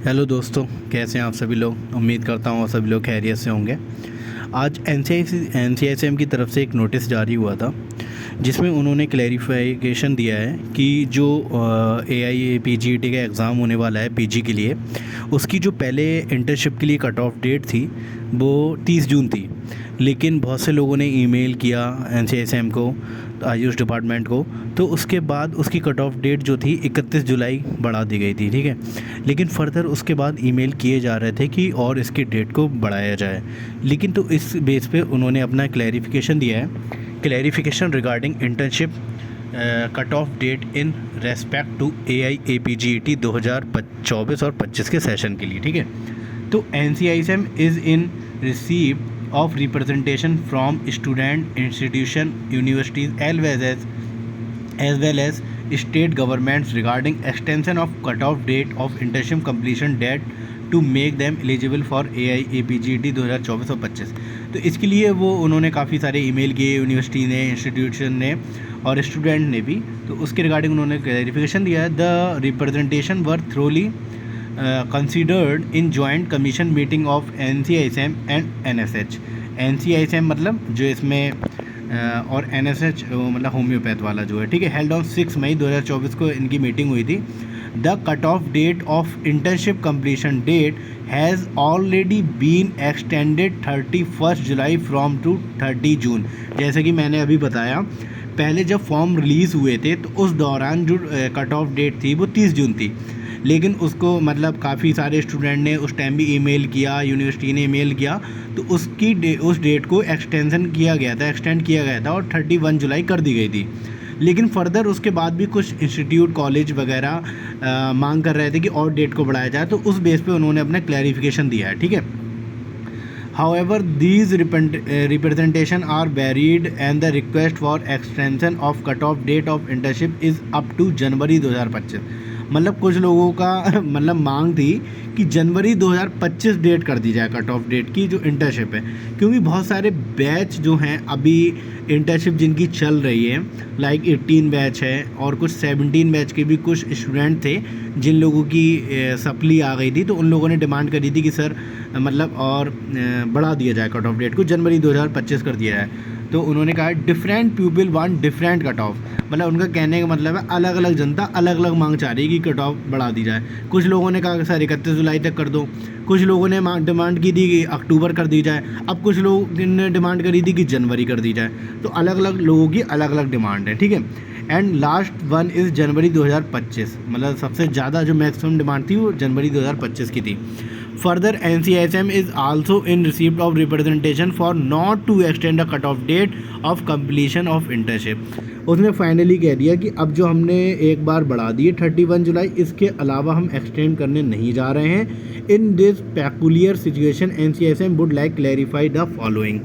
Hello दोस्तों, कैसे हैं आप सभी लोग। उम्मीद करता हूँ सभी लोग खैरियत से होंगे। आज एनसीआईसीएम की तरफ से एक नोटिस जारी हुआ था जिसमें उन्होंने क्लैरिफिकेशन दिया है कि जो AIPGET का एग्ज़ाम होने वाला है पीजी के लिए, उसकी जो पहले इंटर्नशिप के लिए कट ऑफ डेट थी वो 30 जून थी। लेकिन बहुत से लोगों ने ईमेल किया एनसीआईसीएम को, आयुष डिपार्टमेंट को, तो उसके बाद उसकी कट ऑफ डेट जो थी 31 जुलाई बढ़ा दी गई थी। ठीक है, लेकिन फर्दर उसके बाद ईमेल किए जा रहे थे कि और इसकी डेट को बढ़ाया जाए। लेकिन तो इस बेस पे उन्होंने अपना क्लैरिफिकेशन दिया है, clarification regarding internship cut off date in respect to AIPGET 2024 और 25 के सेशन के लिए। ठीक है, तो NCISM is in receive of representation from student institution universities as well as state governments regarding extension of cutoff date of internship completion date to make them eligible for AIPGET 2024 और 25। तो इसके लिए वो उन्होंने काफ़ी सारे ईमेल किए university ने, इंस्टीट्यूशन ने और स्टूडेंट ने भी। तो उसके रिगार्डिंग उन्होंने क्लैरिफिकेशन दिया है। The representation were thoroughly considered in joint commission meeting of NCISM and NSH। NCISM मतलब जो इसमें और NSH मतलब होम्योपैथ वाला जो है। ठीक है, हेल्ड ऑन 6 मई 2024 को इनकी मीटिंग हुई थी। The cut off date of internship completion date has already been extended 31 July from to 30 June. जैसे कि मैंने अभी बताया, पहले जब फॉर्म रिलीज़ हुए थे तो उस दौरान जो कट ऑफ डेट थी वो 30 जून थी। लेकिन उसको मतलब काफ़ी सारे स्टूडेंट ने उस टाइम भी ईमेल किया, यूनिवर्सिटी ने ईमेल किया, तो उस डेट को एक्सटेंड किया गया था और 31 जुलाई कर दी गई थी। लेकिन फर्दर उसके बाद भी कुछ इंस्टीट्यूट, कॉलेज वगैरह मांग कर रहे थे कि और डेट को बढ़ाया जाए, तो उस बेस पे उन्होंने अपना क्लैरिफिकेशन दिया है। ठीक है, However, these representation are varied and the request for extension of cutoff date of internship is up to जनवरी 2025। मतलब कुछ लोगों का मतलब मांग थी कि जनवरी 2025 डेट कर दी जाए कट ऑफ डेट की जो इंटर्नशिप है, क्योंकि बहुत सारे बैच जो हैं अभी इंटर्नशिप जिनकी चल रही है, लाइक 18 बैच है और कुछ 17 बैच के भी कुछ स्टूडेंट थे जिन लोगों की सप्ली आ गई थी। तो उन लोगों ने डिमांड करी थी कि सर मतलब और बढ़ा दिया जाए कट ऑफ डेट को, जनवरी 2025 कर दिया जाए। तो उन्होंने कहा different people want different cut off. मतलब उनका कहने का मतलब है अलग अलग जनता अलग अलग मांग चाह रही है कि कट ऑफ बढ़ा दी जाए। कुछ लोगों ने कहा कि सर 31 जुलाई तक कर दो, कुछ लोगों ने डिमांड की थी कि अक्टूबर कर दी जाए, अब कुछ लोग ने डिमांड करी थी कि जनवरी कर दी जाए। तो अलग अलग लोगों की अलग अलग डिमांड है। ठीक है, एंड लास्ट वन इज़ जनवरी 2025। मतलब सबसे ज़्यादा जो मैक्सिमम डिमांड थी वो जनवरी 2025 की थी। Further, NCISM is also in receipt of representation for not to extend the cut-off date of completion of internship। उसने फाइनली कह दिया कि अब जो हमने एक बार बढ़ा दी है 31 जुलाई, इसके अलावा हम एक्सटेंड करने नहीं जा रहे हैं। In this peculiar situation NCISM would like clarify the following.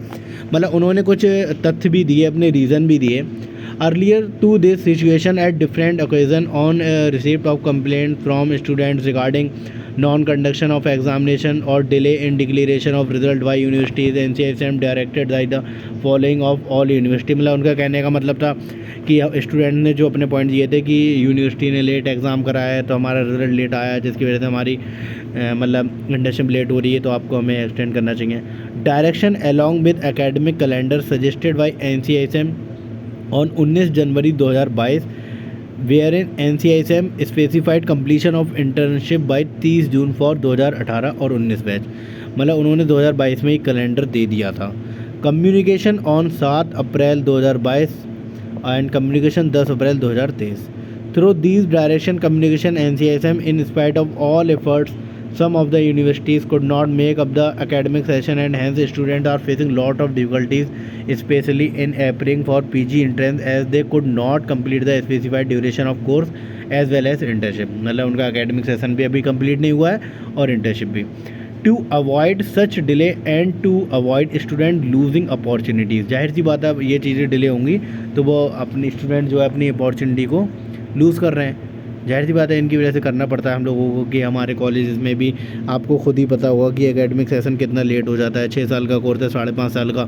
मतलब उन्होंने कुछ तथ्य भी दिए, अपने रीज़न भी दिए। Earlier to this situation at different occasion on receipt of complaint from students regarding non-conduction of examination or delay in declaration of result by universities, NCISM directed the following of all university। मतलब उनका कहने का मतलब था कि student ने जो अपने पॉइंट दिए थे कि यूनिवर्सिटी ने लेट एग्ज़ाम कराया है तो हमारा रिजल्ट लेट आया है, जिसकी वजह से हमारी मतलब इंटर्नशिप लेट हो रही है, तो आपको हमें एक्सटेंड करना चाहिए। Direction along with academic calendar suggested by NCISM on 19 January 2022 wherein NCISM specified completion of internship by 30 June for 2018 और 19 बैच। मतलब उन्होंने 2022 में ही कैलेंडर दे दिया था। Communication on 7 April 2022 and communication 10 April 2023। Through these direction communication NCISM in spite of all efforts some of the universities could not make up the academic session and hence students are facing lot of difficulties especially in appearing for PG entrance as they could not complete the specified duration of course as well as internship। मतलब उनका academic session भी अभी complete नहीं हुआ है और internship भी। To avoid such delay and to avoid student losing opportunities। जाहिर सी बात है अब ये चीज़ें डिले होंगी तो वो अपनी स्टूडेंट जो है अपनी अपॉर्चुनिटी को लूज़ कर रहे हैं। जाहिर सी बात है इनकी वजह से करना पड़ता है हम लोगों को कि हमारे कॉलेजेस में भी आपको खुद ही पता होगा कि एकेडमिक सेशन कितना लेट हो जाता है। 6 साल का कोर्स है, 5.5 साल का,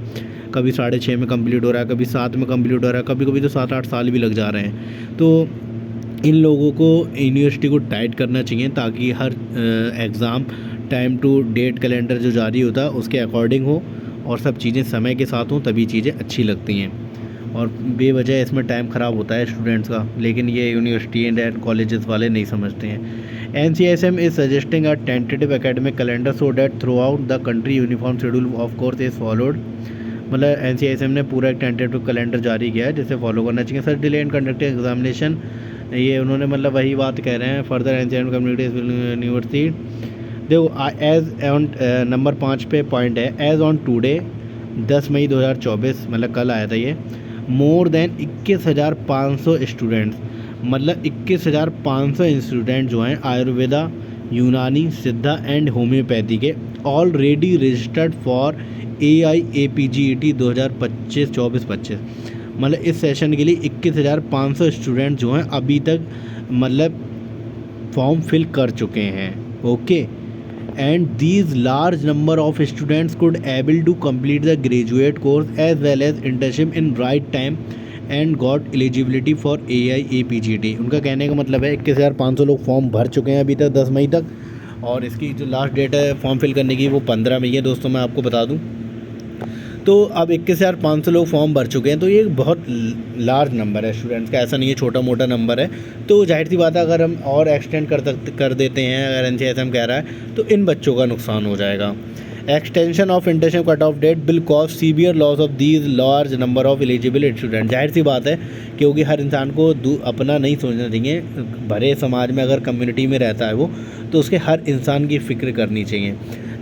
कभी 6.5 में कंप्लीट हो रहा है, कभी 7 में कंप्लीट हो रहा है, कभी कभी तो 7-8 साल भी लग जा रहे हैं। तो इन लोगों को यूनिवर्सिटी को टाइट करना चाहिए ताकि हर exam time to date calendar जो जारी होता है उसके अकॉर्डिंग हो और सब चीज़ें समय के साथ हों, तभी चीज़ें अच्छी लगती हैं। और बेवजह इसमें टाइम ख़राब होता है स्टूडेंट्स का, लेकिन ये यूनिवर्सिटी एंड कॉलेजेस वाले नहीं समझते हैं। NCSM is suggesting a tentative academic calendar so that through out the country uniform schedule of course is followed. मतलब NCSM ने पूरा एक टेंटेटिव कैलेंडर जारी किया है जिसे फॉलो करना चाहिए। Sir delay in conducting examination, ये उन्होंने मतलब वही बात कह रहे हैं। फर्दर NCSM कम्युनिटी यूनिवर्सिटी देखो एज ऑन नंबर 5 पे पॉइंट है, एज ऑन टुडे 10 मई 2024, मतलब कल आया था ये, मोर देन 21,500 स्टूडेंट्स, मतलब 21,500 स्टूडेंट जो हैं आयुर्वेदा, यूनानी, सिद्धा एंड होम्योपैथी के ऑलरेडी रजिस्टर्ड फॉर AIAPGET 2025-24-25। मतलब इस सेशन के लिए 21,500 स्टूडेंट जो हैं अभी तक मतलब फॉर्म फिल कर चुके हैं। Okay, and these large number of students could able to complete the graduate course as well as internship in right time and got eligibility for AIAPGT। उनका कहने का मतलब है 21,500 लोग फॉर्म भर चुके हैं अभी तक 10 मई तक, और इसकी जो लास्ट डेट है फॉर्म फिल करने की वो 15 मई है दोस्तों, मैं आपको बता दूं। तो अब 21,500 लोग फॉर्म भर चुके हैं, तो ये बहुत लार्ज नंबर है स्टूडेंट्स का, ऐसा नहीं है छोटा मोटा नंबर है। तो जाहिर सी बात है अगर हम और एक्सटेंड कर देते हैं, अगर NCSM कह रहा है, तो इन बच्चों का नुकसान हो जाएगा। Extension of internship cut off date will cause severe loss of these large number of eligible student. जाहिर सी बात है क्योंकि हर इंसान को अपना नहीं सोचना चाहिए, भरे समाज में अगर कम्युनिटी में रहता है वो, तो उसके हर इंसान की फ़िक्र करनी चाहिए।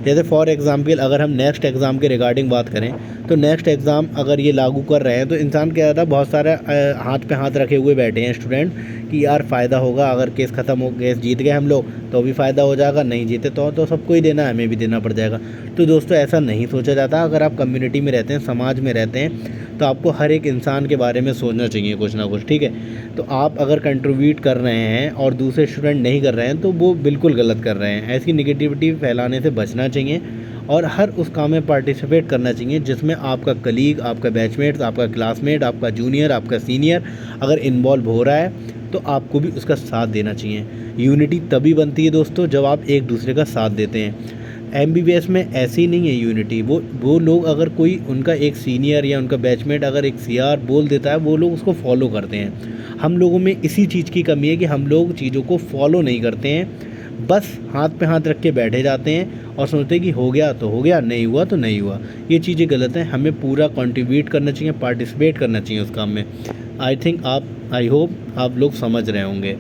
जैसे फॉर एग्ज़ाम्पल अगर हम नेक्स्ट एग्ज़ाम के रिगार्डिंग बात करें, तो नेक्स्ट एग्ज़ाम अगर ये लागू कर रहे हैं तो इंसान क्या था, बहुत सारे हाथ पे हाथ रखे हुए बैठे हैं स्टूडेंट कि यार फ़ायदा होगा, अगर केस ख़त्म हो, केस जीत गए हम लोग तो भी फ़ायदा हो जाएगा, नहीं जीते तो सबको ही देना है, हमें भी देना पड़ जाएगा। तो दोस्तों ऐसा नहीं सोचा जाता। अगर आप कम्युनिटी में रहते हैं, समाज में रहते हैं, तो आपको हर एक इंसान के बारे में सोचना चाहिए कुछ ना कुछ, ठीक है। तो आप अगर कंट्रीब्यूट कर रहे हैं और दूसरे स्टूडेंट नहीं कर रहे हैं तो वो बिल्कुल गलत कर रहे हैं। ऐसी निगेटिविटी फैलाने से बचना चाहिए और हर उस काम में पार्टिसिपेट करना चाहिए जिसमें आपका कलीग, आपका बैचमेट, आपका क्लासमेट, आपका जूनियर, आपका सीनियर अगर इन्वॉल्व हो रहा है तो आपको भी उसका साथ देना चाहिए। यूनिटी तभी बनती है दोस्तों जब आप एक दूसरे का साथ देते हैं। MBBS में ऐसी नहीं है यूनिटी, वो लोग अगर कोई उनका एक सीनियर या उनका बैचमेट अगर एक CR बोल देता है, वो लोग उसको फॉलो करते हैं। हम लोगों में इसी चीज़ की कमी है कि हम लोग चीज़ों को फॉलो नहीं करते हैं, बस हाथ पे हाथ रख के बैठे जाते हैं और सोचते हैं कि हो गया तो हो गया, नहीं हुआ तो नहीं हुआ। ये चीज़ें गलत हैं, हमें पूरा कंट्रीब्यूट करना चाहिए, पार्टिसिपेट करना चाहिए उस काम में। आई होप आप लोग समझ रहे होंगे।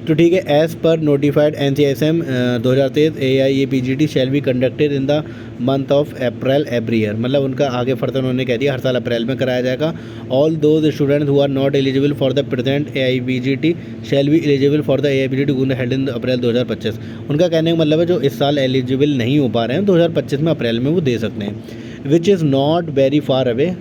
तो ठीक है, as per notified NCSM 2023 AIAPGT shall be conducted in the month of April every year. मतलब उनका आगे फर्दर उन्होंने कह दिया हर साल अप्रैल में कराया जाएगा। All those students who are not eligible for the present AIPGT shall be eligible for the AIPGT held in April 2025। उनका कहने का मतलब है जो इस साल एलिजिबल नहीं हो पा रहे हैं 2025 में अप्रैल में वो दे सकते हैं, which is not very far away.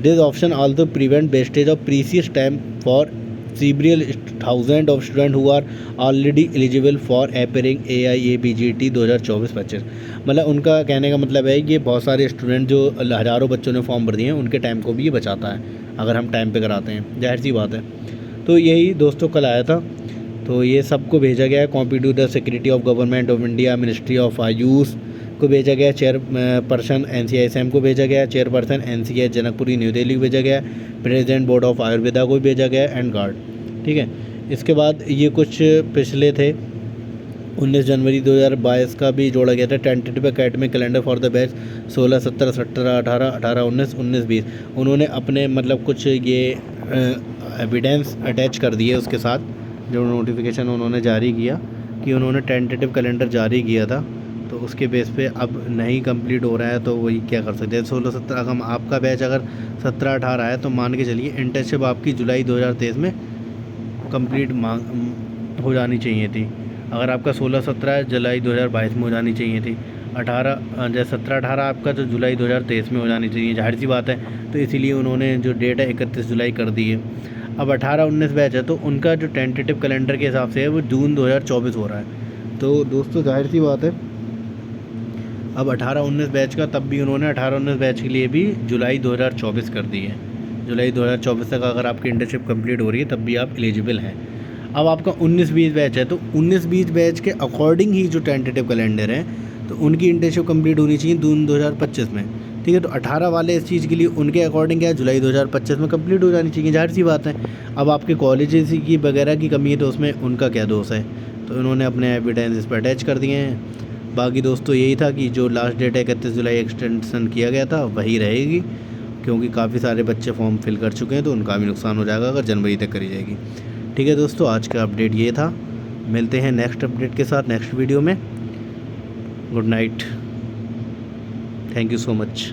This option also prevent wastage of precious time for several thousand of students who are already eligible for appearing AIAPGT 2024-25। मतलब उनका कहने का मतलब है कि बहुत सारे स्टूडेंट जो हज़ारों बच्चों ने फॉर्म भर दिए हैं उनके टाइम को भी ये बचाता है अगर हम टाइम पे कराते हैं, जाहिर सी बात है। तो यही दोस्तों कल आया था, तो ये सबको भेजा गया है। Copy to the secretary of government of India, ministry of Ayush को भेजा गया, चेयरपर्सन NCSM को भेजा गया, chairperson NCS Janakpuri New Delhi को भेजा गया, प्रेसिडेंट बोर्ड ऑफ आयुर्वेदा को भेजा गया एंड गार्ड, ठीक है। इसके बाद ये कुछ पिछले थे, 19 जनवरी 2022 का भी जोड़ा गया था। Tentative academic calendar for the batch 16, 17, 17, 18, 18, 19, 19, 20। उन्होंने अपने मतलब कुछ ये एविडेंस अटैच कर दिए उसके साथ, जो नोटिफिकेशन उन्होंने जारी किया कि उन्होंने टेंटेटिव कैलेंडर जारी किया था, तो उसके बेस पे अब नहीं कंप्लीट हो रहा है तो वही क्या कर सकते हैं। 16, 17 अगर आपका बैच अगर 17, 18 है तो मान के चलिए इंटर्नशिप आपकी जुलाई 2023 में कंप्लीट हो जानी चाहिए थी। अगर आपका 16, 17 है जुलाई 2022 में हो जानी चाहिए थी। 17, 18 आपका तो जुलाई 2023 में हो जानी चाहिए, जाहिर सी बात है। तो इसीलिए उन्होंने जो डेट है 31 जुलाई कर दी है। अब 18, 19 बैच है तो उनका जो टेंटेटिव कैलेंडर के हिसाब से है वो जून 2024 हो रहा है। तो दोस्तों जाहिर सी बात है अब 18, 19 बैच का तब भी उन्होंने 18, 19 बैच के लिए भी जुलाई 2024 कर दी है। जुलाई 2024 तक अगर आपकी इंटर्नशिप कंप्लीट हो रही है तब भी आप एलिजिबल हैं। अब आपका 19-20 बैच है, तो 19-20 बैच के अकॉर्डिंग ही जो टेंटेटिव कैलेंडर है तो उनकी इंटर्नशिप कंप्लीट होनी चाहिए जून 2025 में, ठीक है। तो 18 वाले इस चीज़ के लिए उनके अकॉर्डिंग क्या जुलाई 2025 में कंप्लीट हो जानी चाहिए, जाहिर सी बात है। अब आपके कॉलेजेस की वगैरह की कमी है तो उसमें उनका क्या दोष है, तो इन्होंने अपने एविडेंस इस पर अटैच कर दिए हैं। बाकी दोस्तों यही था कि जो लास्ट डेट है 31 जुलाई एक्सटेंशन किया गया था वही रहेगी, क्योंकि काफ़ी सारे बच्चे फॉर्म फिल कर चुके हैं तो उनका भी नुकसान हो जाएगा अगर जनवरी तक करी जाएगी। ठीक है दोस्तों, आज का अपडेट ये था। मिलते हैं नेक्स्ट अपडेट के साथ नेक्स्ट वीडियो में। Good night, thank you so much.